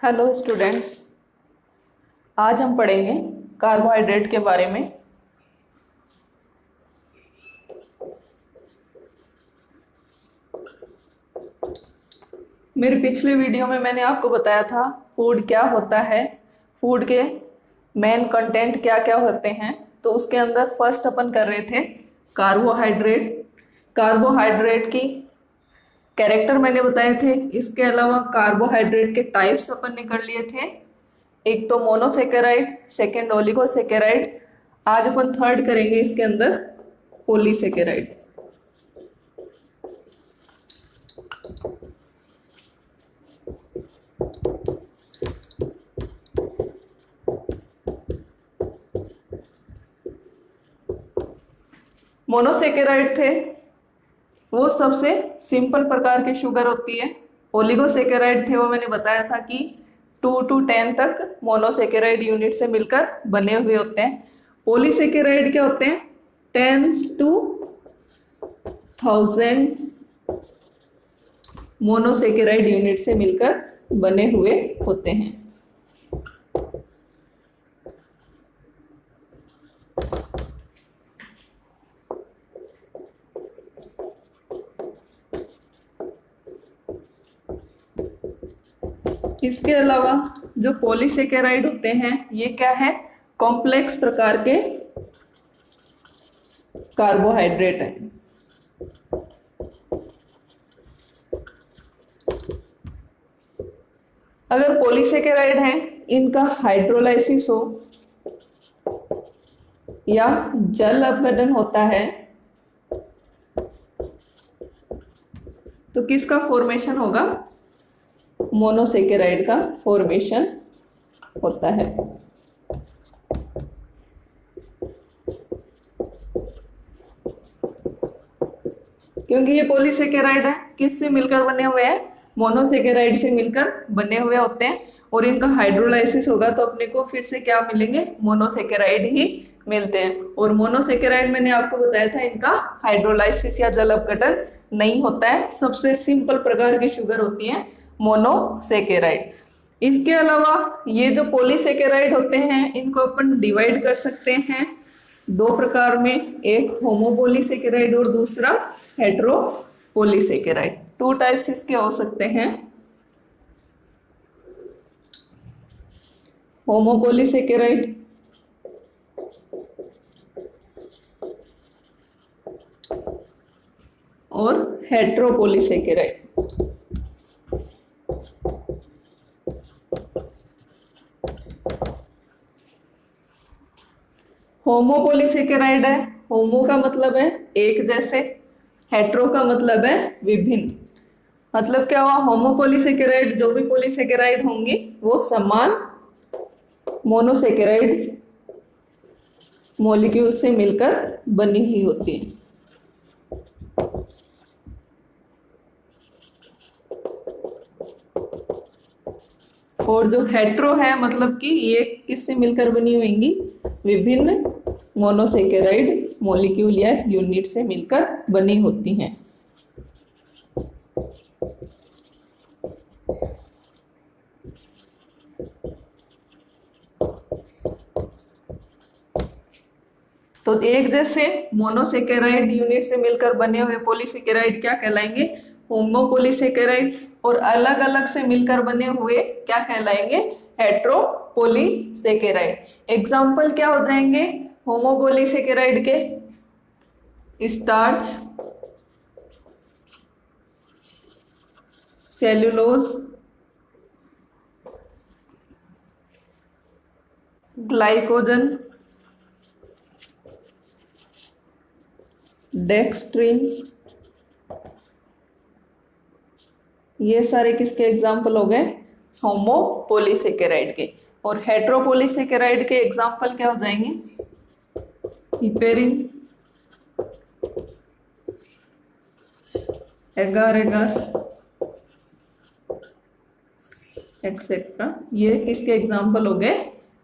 Hello students. आज हम पढ़ेंगे कार्बोहाइड्रेट के बारे में। मेरे पिछले वीडियो में मैंने आपको बताया था फूड क्या होता है, फूड के मेन कंटेंट क्या क्या होते हैं। तो उसके अंदर फर्स्ट अपन कर रहे थे कार्बोहाइड्रेट। कार्बोहाइड्रेट की कैरेक्टर मैंने बताए थे। इसके अलावा कार्बोहाइड्रेट के टाइप्स अपन ने कर लिए थे। एक तो मोनोसेकेराइड, सेकेंड ओलिगोसेकेराइड। आज अपन थर्ड करेंगे इसके अंदर पॉलीसेकेराइड। मोनोसेकेराइड थे वो सबसे सिंपल प्रकार की शुगर होती है। ओलिगोसेकेराइड थे वो मैंने बताया था कि 2 to 10 तक मोनोसेकेराइड यूनिट से मिलकर बने हुए होते हैं। पॉलीसेकेराइड क्या होते हैं? 10 to 1000 मोनोसेकेराइड यूनिट से मिलकर बने हुए होते हैं। इसके अलावा जो पॉलीसेकेराइड होते हैं ये क्या है? कॉम्प्लेक्स प्रकार के कार्बोहाइड्रेट हैं। अगर पॉलीसेकेराइड है इनका हाइड्रोलाइसिस हो या जल अपघटन होता है तो किसका फॉर्मेशन होगा? मोनोसेकेराइड का फॉर्मेशन होता है। क्योंकि ये पॉलीसेकेराइड है, किससे मिलकर बने हुए हैं? मोनोसेकेराइड से मिलकर बने हुए होते हैं। और इनका हाइड्रोलाइसिस होगा तो अपने को फिर से क्या मिलेंगे? मोनोसेकेराइड ही मिलते हैं। और मोनोसेकेराइड मैंने आपको बताया था इनका हाइड्रोलाइसिस या जल अपघटन नहीं होता है। सबसे सिंपल प्रकार की शुगर होती है मोनोसेकेराइड। इसके अलावा ये जो पॉलीसेकेराइड होते हैं इनको अपन डिवाइड कर सकते हैं दो प्रकार में, एक होमोपॉलीसेकेराइड और दूसरा हेटेरोपॉलीसेकेराइड। 2 टाइप्स इसके हो सकते हैं, होमोपॉलीसेकेराइड और हेटेरोपॉलीसेकेराइड। होमोपॉलीसेकेराइड है, होमो का मतलब है एक जैसे, हेटेरो का मतलब है विभिन्न। मतलब क्या हुआ? होमोपॉलीसेकेराइड जो भी पॉलीसेकेराइड होंगी वो समान मोनोसेकेराइड मॉलिक्यूल से मिलकर बनी हुई होती है। और जो हेटेरो है मतलब कि ये किससे मिलकर बनी होंगी? विभिन्न मोनोसेकेराइड मॉलिक्यूल या यूनिट से मिलकर बनी होती हैं। तो एक जैसे मोनोसेकेराइड यूनिट से मिलकर बने हुए पॉलीसेकेराइड क्या कहलाएंगे? होमोपॉलीसेकेराइड। और अलग अलग से मिलकर बने हुए क्या कहलाएंगे? हेटेरोपॉलीसेकेराइड। एग्जाम्पल क्या हो जाएंगे होमोपॉलीसेकेराइड के? Starch, cellulose, glycogen, dextrin. ये सारे किसके एग्जाम्पल हो गए? होमोपॉलीसेकेराइड के। और हेटेरोपॉलीसेकेराइड के एग्जाम्पल क्या हो जाएंगे? हिपेरिन, एगार एगार एक्सेट्रा। ये किसके एग्जाम्पल हो गए?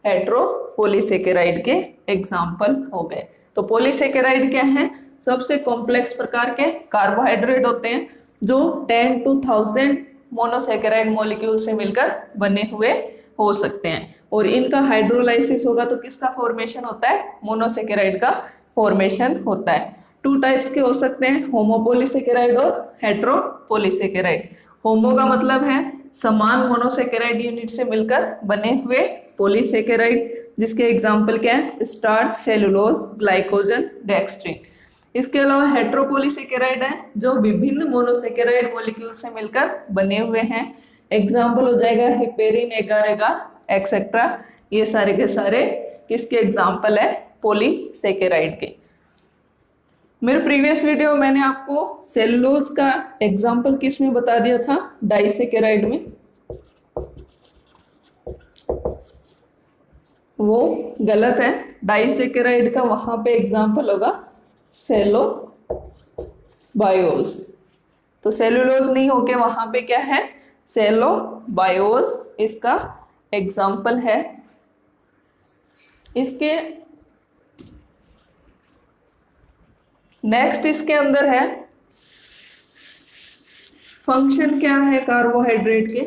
हेटेरोपॉलीसेकेराइड के एग्जाम्पल हो गए। तो पॉलीसेकेराइड क्या है? सबसे कॉम्प्लेक्स प्रकार के कार्बोहाइड्रेट होते हैं जो 10 to 1000 मोनोसेकेराइड मॉलिक्यूल से मिलकर बने हुए हो सकते हैं। और इनका हाइड्रोलाइसिस होगा तो किसका फॉर्मेशन होता है? मोनोसेकेराइड का फॉर्मेशन होता है। टू टाइप्स के हो सकते हैं, होमोपोलीसेकेराइड और हेट्रोपोलीसेकेराइड। होमो का मतलब है समान मोनोसेकेराइड यूनिट से मिलकर बने हुए। पॉलीसेकेराइड जिसके एग्जाम्पल क्या है? Starch, cellulose, glycogen, dextrin. इसके अलावा हेट्रोपोलीसेकेराइड है जो विभिन्न मोनोसेकेराइड मॉलिक्यूल से मिलकर बने हुए हैं। एग्जाम्पल हो जाएगा हेपेरिन, एगार एगार एक्सेट्रा। ये सारे के सारे किसके एग्जाम्पल है? पॉलीसेकेराइड के। मेरे प्रीवियस वीडियो में मैंने आपको सेलुलोज का एग्जाम्पल किस में बता दिया था? डाइसेकेराइड में। वो गलत है। डाइसेकेराइड का वहां पे एग्जाम्पल होगा सेलोबायोस। तो सेलुलोज नहीं होके वहां पे क्या है? सेलोबायोस इसका एग्जाम्पल है। इसके नेक्स्ट इसके अंदर है फंक्शन क्या है कार्बोहाइड्रेट के?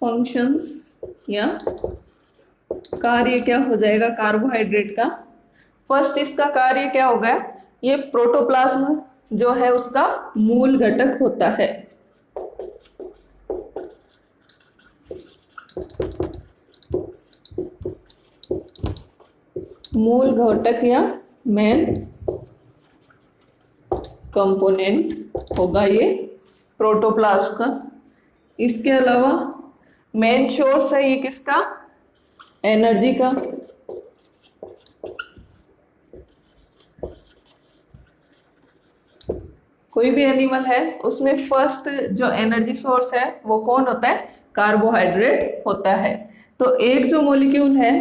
फंक्शंस या कार्य क्या हो जाएगा कार्बोहाइड्रेट का? फर्स्ट इसका कार्य क्या होगा? ये प्रोटोप्लाज्म जो है उसका मूल घटक होता है। मूल घटक या मेन कंपोनेंट होगा ये प्रोटोप्लाज्म का। इसके अलावा मेन सोर्स है ये किसका? एनर्जी का। कोई भी एनिमल है उसमें फर्स्ट जो एनर्जी सोर्स है वो कौन होता है? कार्बोहाइड्रेट होता है। तो एक जो मॉलिक्यूल है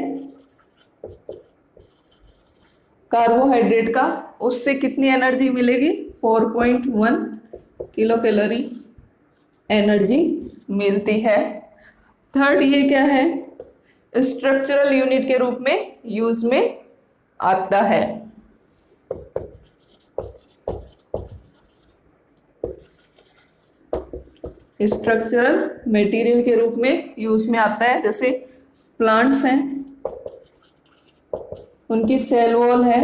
कार्बोहाइड्रेट का, उससे कितनी एनर्जी मिलेगी? 4.1 किलो कैलोरी एनर्जी मिलती है। थर्ड ये क्या है? स्ट्रक्चरल यूनिट के रूप में यूज में आता है। स्ट्रक्चरल मटेरियल के रूप में यूज में आता है। जैसे प्लांट्स हैं उनकी सेल वॉल है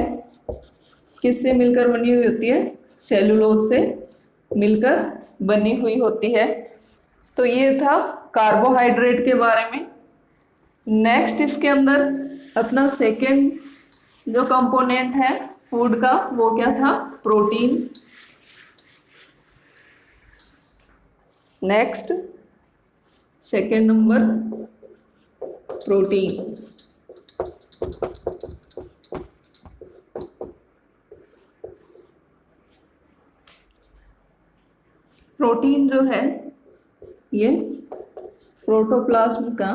किससे मिलकर बनी हुई होती है? सेलुलोज से मिलकर बनी हुई होती है। तो ये था कार्बोहाइड्रेट के बारे में। नेक्स्ट इसके अंदर अपना सेकेंड जो कंपोनेंट है फूड का वो क्या था? Protein. Next second number protein. Protein जो है ये प्रोटोप्लाज्म का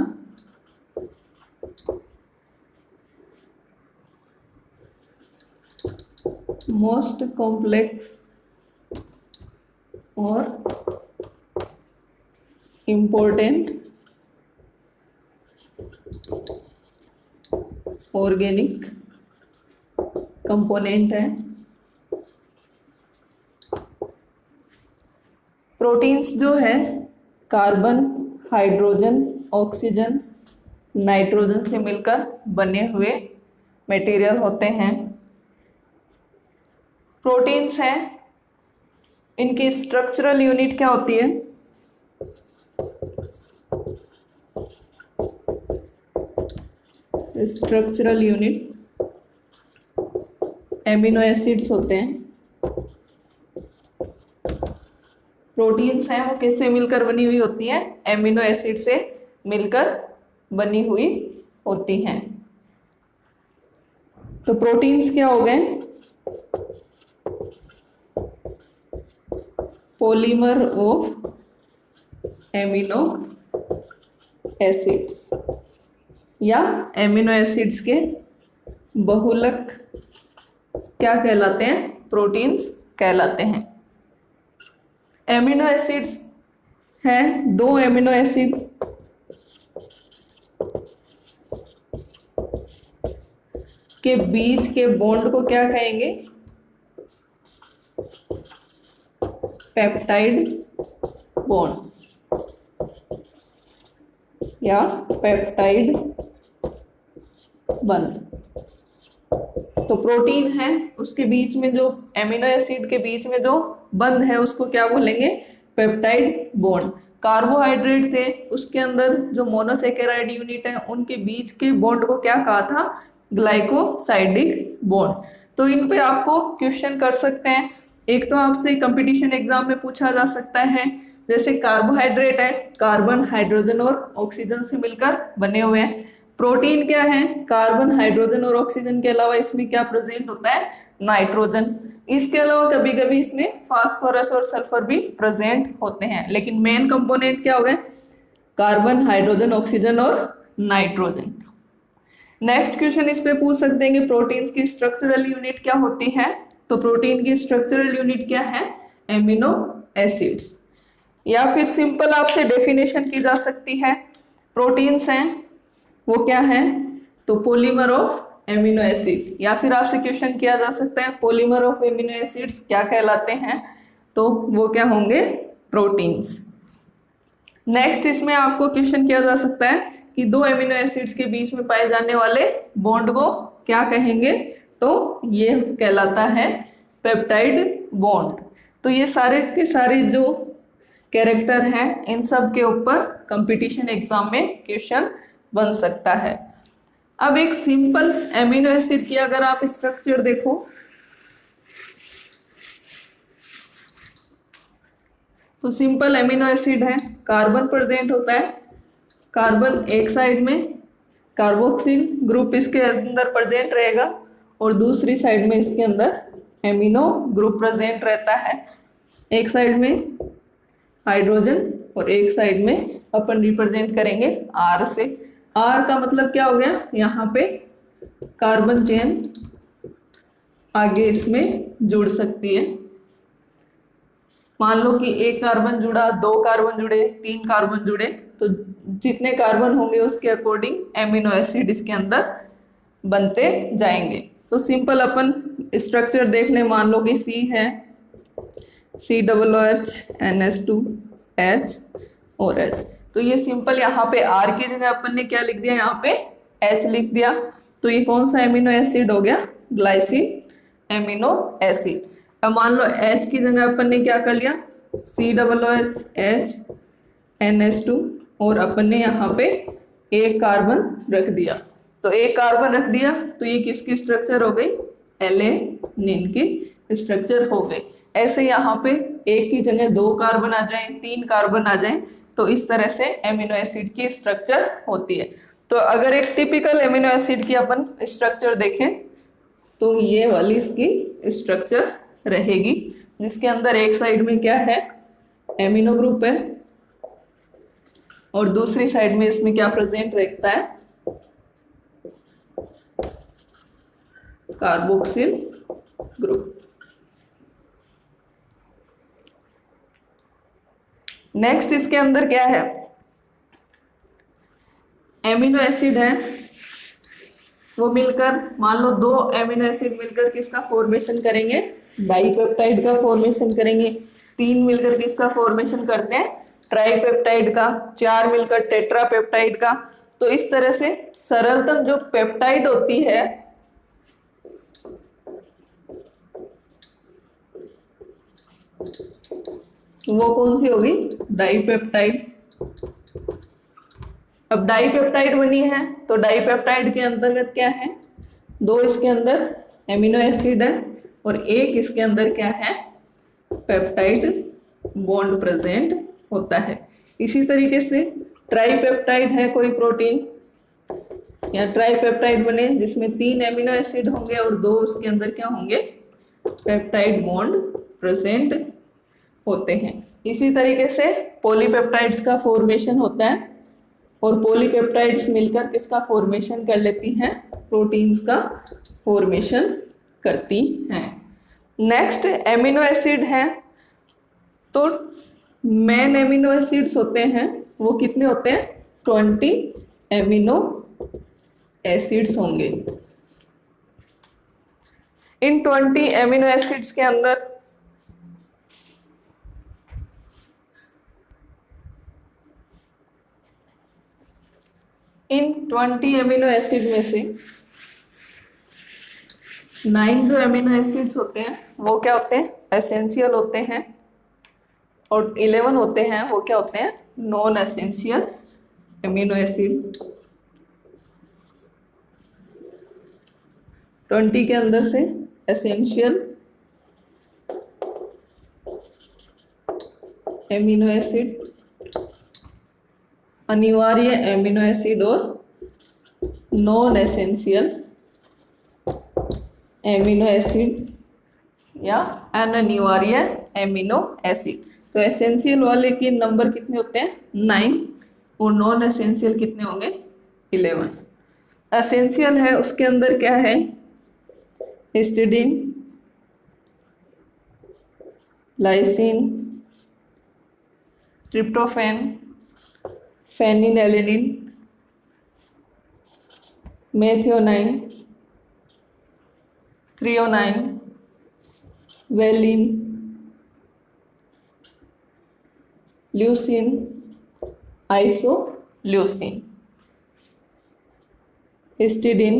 मोस्ट कॉम्प्लेक्स और इम्पोर्टेंट ऑर्गेनिक कंपोनेंट है। प्रोटीन्स जो है कार्बन, हाइड्रोजन, ऑक्सीजन, नाइट्रोजन से मिलकर बने हुए मटेरियल होते हैं। प्रोटीन्स हैं, इनकी स्ट्रक्चरल यूनिट क्या होती है? स्ट्रक्चरल यूनिट एमिनो एसिड्स होते हैं। प्रोटीन्स हैं वो किससे मिलकर बनी हुई होती हैं? एमिनो एसिड से मिलकर बनी हुई होती हैं। तो प्रोटीन्स क्या हो गए? पॉलीमर ऑफ एमिनो एसिड्स या एमिनो एसिड्स के बहुलक क्या कहलाते हैं? प्रोटीन्स कहलाते हैं। एमिनो एसिड्स हैं दो एमिनो एसिड के बीच के बॉन्ड को क्या कहेंगे? पेप्टाइड बॉन्ड या पेप्टाइड बंध। तो प्रोटीन है उसके बीच में जो एमिनो एसिड के बीच में जो बंध है उसको क्या बोलेंगे? Peptide bond. कार्बोहाइड्रेट थे उसके अंदर जो मोनोसेकेराइड यूनिट है उनके बीच के बॉन्ड को क्या कहा था? Glycosidic bond. तो इन पे आपको क्वेश्चन कर सकते हैं। एक तो आपसे कंपटीशन एग्जाम में पूछा जा सकता है, जैसे कार्बोहाइड्रेट है, कार्बन हाइड्रोजन और ऑक्सीजन से मिलकर बने हुए हैं। प्रोटीन क्या है? कार्बन हाइड्रोजन और ऑक्सीजन के अलावा इसमें क्या प्रेजेंट होता है? नाइट्रोजन। इसके अलावा कभी कभी इसमें फास्फोरस और सल्फर भी प्रेजेंट होते हैं, लेकिन मेन कंपोनेंट क्या हो गए? कार्बन हाइड्रोजन ऑक्सीजन और नाइट्रोजन। नेक्स्ट क्वेश्चन इस पे पूछ सकते हैं कि प्रोटीन्स की स्ट्रक्चरल यूनिट क्या होती है? तो प्रोटीन की स्ट्रक्चरल यूनिट क्या है? Amino acids. या फिर सिंपल आपसे डेफिनेशन की जा सकती है, प्रोटीन्स हैं वो क्या है? तो पॉलीमर ऑफ एमिनो एसिड। या फिर आपसे क्वेश्चन किया जा सकता है पॉलीमर ऑफ एमिनो एसिड्स क्या कहलाते हैं? तो वो क्या होंगे? प्रोटीन्स। नेक्स्ट इसमें आपको क्वेश्चन किया जा सकता है कि दो एमिनो एसिड्स के बीच में पाए जाने वाले बॉन्ड को क्या कहेंगे? तो ये कहलाता है पेप्टाइड बॉन्ड। तो ये सारे के सारे जो कैरेक्टर हैं इन सब के ऊपर कंपटीशन एग्जाम में क्वेश्चन बन सकता है। अब एक सिंपल एमिनो एसिड की अगर आप स्ट्रक्चर देखो तो सिंपल एमिनो एसिड है, कार्बन प्रेजेंट होता है, कार्बन एक साइड में, कार्बोक्सिल ग्रुप इसके अंदर प्रेजेंट रहेगा और दूसरी साइड में इसके अंदर एमिनो ग्रुप प्रेजेंट रहता है। एक साइड में हाइड्रोजन और एक साइड में अपन रिप्रेजेंट करेंगे आर से। आर का मतलब क्या हो गया? यहाँ पे कार्बन चेन आगे इसमें जुड़ सकती है। मान लो कि एक कार्बन जुड़ा, दो कार्बन जुड़े, तीन कार्बन जुड़े, तो जितने कार्बन होंगे उसके अकॉर्डिंग एमिनो एसिड इसके अंदर बनते जाएंगे। तो सिंपल अपन स्ट्रक्चर देख लें। मान लो कि सी है, COOH NH2H और H। तो ये सिंपल यहाँ पे आर की जगह अपन ने क्या लिख दिया? यहाँ पे H लिख दिया। तो ये कौन सा एमिनो एसिड हो गया? Glycine amino acid. अब मान लो H की जगह अपन ने क्या कर लिया? COOH NH2 और अपन ने यहाँ पे एक कार्बन रख दिया। तो एक कार्बन रख दिया तो ये किसकी स्ट्रक्चर हो गई? एलेनिन की स्ट्रक्चर हो गई। ऐसे यहाँ पे एक की जगह दो कार्बन आ जाए, तीन कार्बन आ जाए, तो इस तरह से एमिनो एसिड की स्ट्रक्चर होती है। तो अगर एक टिपिकल एमिनो एसिड की अपन स्ट्रक्चर देखें तो ये वाली इसकी स्ट्रक्चर रहेगी, जिसके अंदर एक साइड में क्या है? एमिनो ग्रुप है और दूसरी साइड में इसमें क्या प्रेजेंट रहता है? Carboxyl group. नेक्स्ट इसके अंदर क्या है? एमिनो एसिड है वो मिलकर, मान लो दो एमिनो एसिड मिलकर किसका फॉर्मेशन करेंगे? डाइपेप्टाइड का फॉर्मेशन करेंगे। तीन मिलकर किसका फॉर्मेशन करते हैं? ट्राइपेप्टाइड का। चार मिलकर टेट्रापेप्टाइड का। तो इस तरह से सरलतम जो पेप्टाइड होती है वो कौन सी होगी? डाइपेप्टाइड। अब डाइपेप्टाइड बनी है तो डाइपेप्टाइड के अंतर्गत क्या है? दो इसके अंदर एमिनो एसिड है और एक इसके अंदर क्या है? पेप्टाइड बॉन्ड प्रेजेंट होता है। इसी तरीके से ट्राइपेप्टाइड है कोई प्रोटीन या ट्राइपेप्टाइड बने जिसमें तीन एमिनो एसिड होंगे और दो उसके अंदर क्या होंगे? पेप्टाइड बॉन्ड प्रेजेंट होते हैं। इसी तरीके से पॉलीपेप्टाइड्स का फॉर्मेशन होता है और पॉलीपेप्टाइड्स मिलकर किसका फॉर्मेशन कर लेती हैं? प्रोटीन्स का फॉर्मेशन करती हैं। नेक्स्ट एमिनो एसिड है तो मेन एमिनो एसिड्स होते हैं वो कितने होते हैं? 20 एमिनो एसिड्स होंगे। इन 20 एमिनो एसिड्स के अंदर इन 20 एमिनो एसिड में से 9 जो एमिनो एसिड्स होते हैं वो क्या होते हैं, एसेंशियल होते हैं, और 11 होते हैं वो क्या होते हैं, नॉन एसेंशियल एमिनो एसिड। 20 के अंदर से एसेंशियल एमिनो एसिड, अनिवार्य एमिनो एसिड और नॉन एसेंशियल एमिनो एसिड या अनिवार्य एमिनो एसिड। तो एसेंशियल वाले के नंबर कितने होते हैं, 9, और नॉन एसेंशियल कितने होंगे, 11। एसेंशियल है उसके अंदर क्या है, histidine, lysine, tryptophan, phenylalanine, methionine, threonine, valine, leucine, isoleucine. Histidine,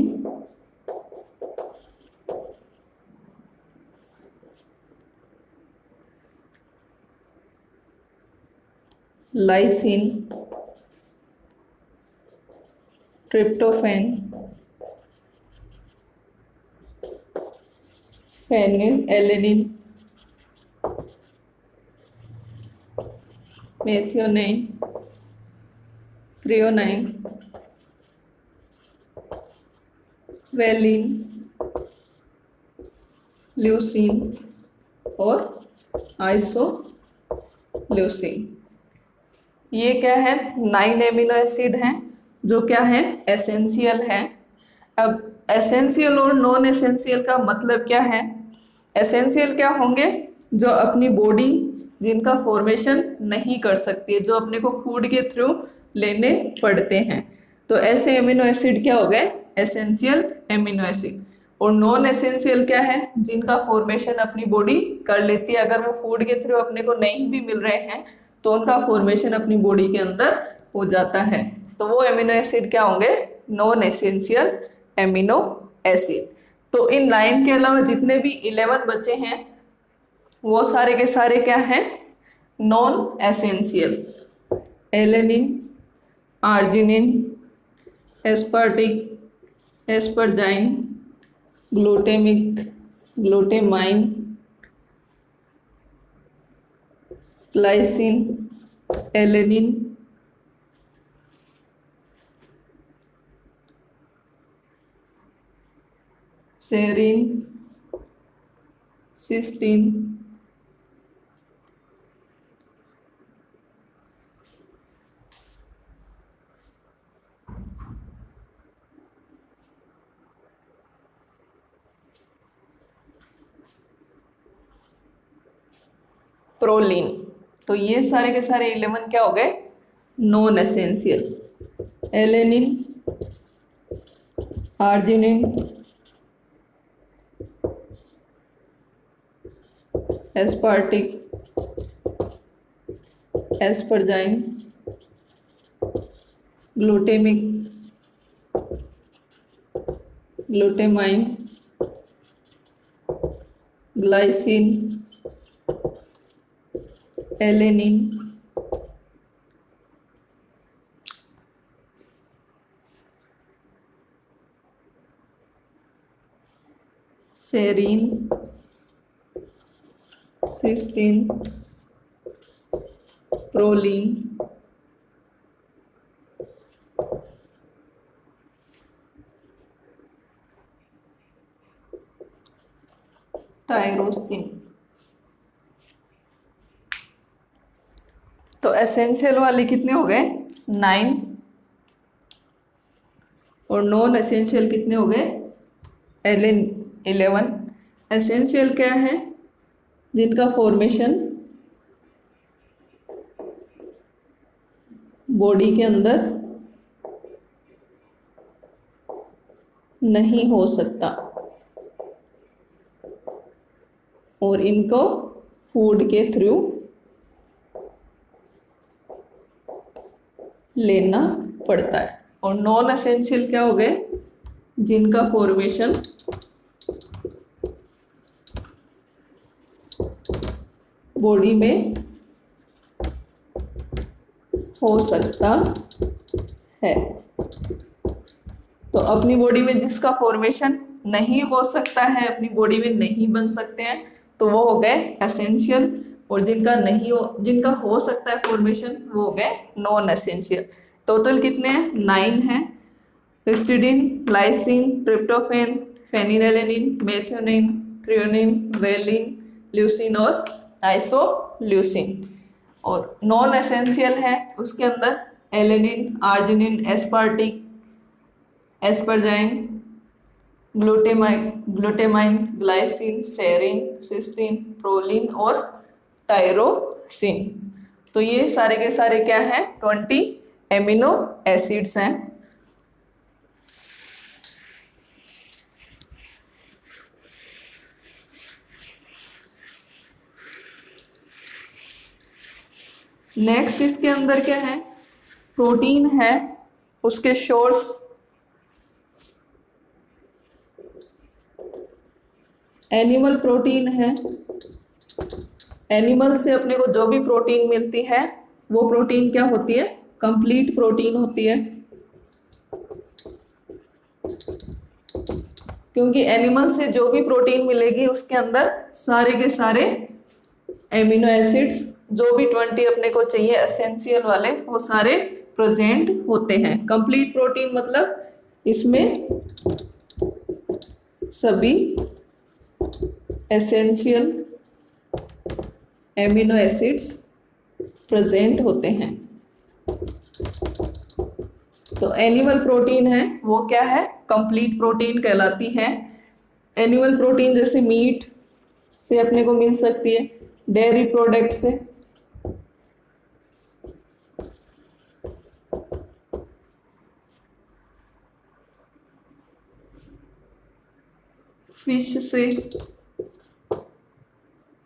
lysine, tryptophan, phenylalanine, methionine, threonine, valine, leucine और आइसोल्यूसिन। ये क्या है, 9 एमिनो एसिड हैं जो क्या है, एसेंशियल है। अब एसेंशियल और नॉन एसेंशियल का मतलब क्या है, एसेंशियल क्या होंगे, जो अपनी बॉडी जिनका फॉर्मेशन नहीं कर सकती है, जो अपने को फूड के थ्रू लेने पड़ते हैं। तो ऐसे एमिनो एसिड क्या हो गए, एसेंशियल एमिनो एसिड। और नॉन एसेंशियल क्या है, जिनका फॉर्मेशन अपनी बॉडी कर लेती है, अगर वो फूड के थ्रू अपने को नहीं भी मिल रहे हैं तो उनका फॉर्मेशन अपनी बॉडी के अंदर हो जाता है। तो वो एमिनो एसिड क्या होंगे, नॉन एसेंशियल एमिनो एसिड। तो इन 9 के अलावा जितने भी 11 बचे हैं वो सारे के सारे क्या हैं, non essential. Alanine, arginine, aspartic, asparagine, glutamic, glutamine, glycine, alanine, serine, cysteine, proline. तो ये सारे के सारे 11 क्या हो गए, non essential. Alanine, arginine, aspartic, asparagine, glutamic, glutamine, glycine, alanine, serine, cysteine, proline, tyrosine. तो एसेंशियल वाले कितने हो गए, 9, और नॉन एसेंशियल कितने हो गए, 11। एसेंशियल क्या है, जिनका फॉर्मेशन बॉडी के अंदर नहीं हो सकता। और इनको फूड के थ्रू लेना पड़ता है। और नॉन एसेंशियल क्या हो गए, जिनका फॉर्मेशन बॉडी में हो सकता है। तो अपनी बॉडी में जिसका फॉर्मेशन नहीं हो सकता है, अपनी बॉडी में नहीं बन सकते हैं, तो वो हो गए एसेंशियल। और जिनका हो सकता है फॉर्मेशन, वो हो गए नॉन एसेंशियल। टोटल कितने हैं, 9 हैं। Histidine, lysine, tryptophan, phenylalanine, methionine, threonine, valine, leucine और आइसोल्यूसिन। और नॉन एसेंशियल है उसके अंदर alanine, arginine, aspartic, asparagine, glutamine, glycine, serine, cysteine, proline और टायरोसिन। तो ये सारे के सारे क्या हैं, 20 एमिनो एसिड्स हैं। नेक्स्ट इसके अंदर क्या है, प्रोटीन है, उसके सोर्स एनिमल प्रोटीन है। एनिमल से अपने को जो भी प्रोटीन मिलती है वो प्रोटीन क्या होती है, कंप्लीट प्रोटीन होती है। क्योंकि एनिमल से जो भी प्रोटीन मिलेगी उसके अंदर सारे के सारे एमिनो एसिड्स, जो भी 20 अपने को चाहिए एसेंशियल वाले, वो सारे प्रेजेंट होते हैं। कंप्लीट प्रोटीन मतलब इसमें सभी एसेंशियल एमिनो एसिड्स प्रेजेंट होते हैं। तो एनिमल प्रोटीन है वो क्या है, कंप्लीट प्रोटीन कहलाती है। एनिमल प्रोटीन जैसे मीट से अपने को मिल सकती है, डेयरी प्रोडक्ट से, फिश से,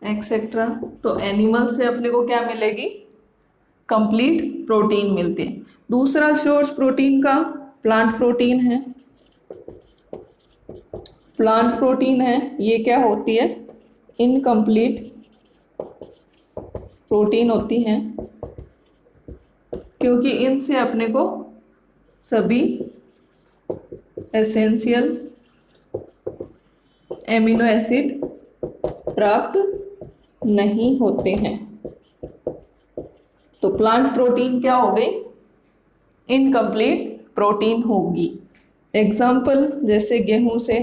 एक्सेट्रा। तो एनिमल से अपने को क्या मिलेगी, कंप्लीट प्रोटीन मिलती है। दूसरा सोर्स प्रोटीन का प्लांट प्रोटीन है। प्लांट प्रोटीन है, ये क्या होती है, इनकम्प्लीट प्रोटीन होती हैं, क्योंकि इनसे अपने को सभी एसेंशियल एमिनो एसिड प्राप्त नहीं होते हैं। तो प्लांट प्रोटीन क्या हो गई, इनकम्प्लीट प्रोटीन होगी। एग्जाम्पल जैसे गेहूं से,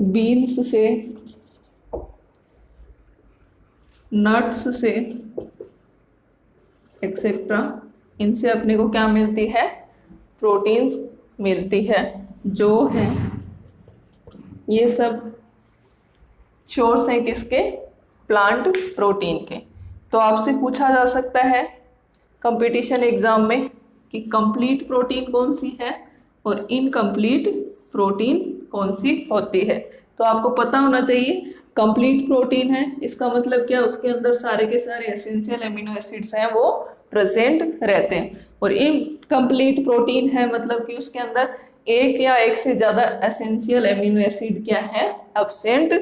बीन्स से, नट्स से, एक्सेट्रा, इनसे अपने को क्या मिलती है, प्रोटीन्स मिलती है, जो है ये सब सोर्स हैं किसके, प्लांट प्रोटीन के। तो आपसे पूछा जा सकता है कंपटीशन एग्जाम में कि कंप्लीट प्रोटीन कौन सी है और इनकम्प्लीट प्रोटीन कौन सी होती है। तो आपको पता होना चाहिए कंप्लीट प्रोटीन है, इसका मतलब क्या, उसके अंदर सारे के सारे एसेंशियल एमिनो एसिड्स हैं वो प्रेजेंट रहते हैं। और इनकम्प्लीट प्रोटीन है मतलब कि उसके अंदर एक या एक से ज़्यादा एसेंशियल एमिनो एसिड क्या है, एब्सेंट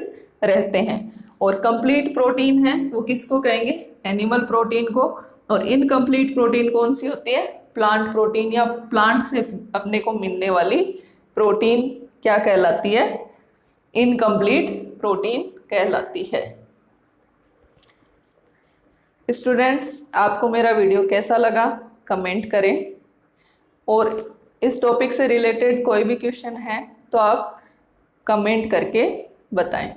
रहते हैं। और कंप्लीट प्रोटीन है वो किसको कहेंगे, एनिमल प्रोटीन को। और इनकम्प्लीट प्रोटीन कौन सी होती है, प्लांट प्रोटीन, या प्लांट से अपने को मिलने वाली प्रोटीन क्या कहलाती है, इनकम्प्लीट प्रोटीन कहलाती है। स्टूडेंट्स, आपको मेरा वीडियो कैसा लगा कमेंट करें, और इस टॉपिक से रिलेटेड कोई भी क्वेश्चन है तो आप कमेंट करके बताएं।